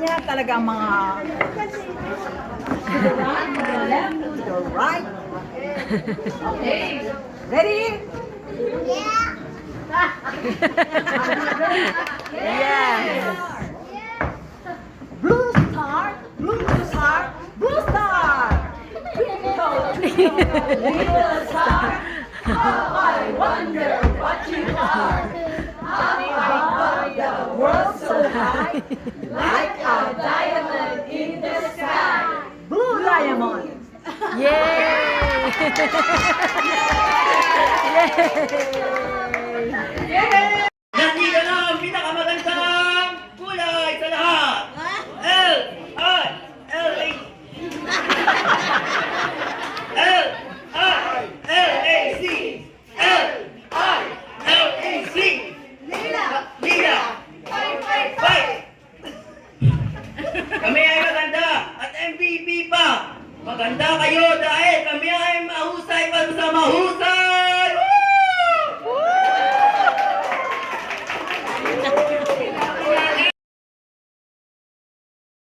Ganyan talaga ang mga to the left, to the right. Okay. Ready? Yeah. Yes. Blue star, blue star, blue star. Twinkle, twinkle, little star. How I wonder what you are. How above the world so high, like a diamond in the sky. Blue diamond. Yay! Yay! Nandito na ang pinakamagandang kulay sa lahat! L-I-L-A-C L-I-L-A-C Lila! Fight! Kami ay maganda at MVP pa! Maganda kayo dahil kami ay mahusay pa sa mahusay!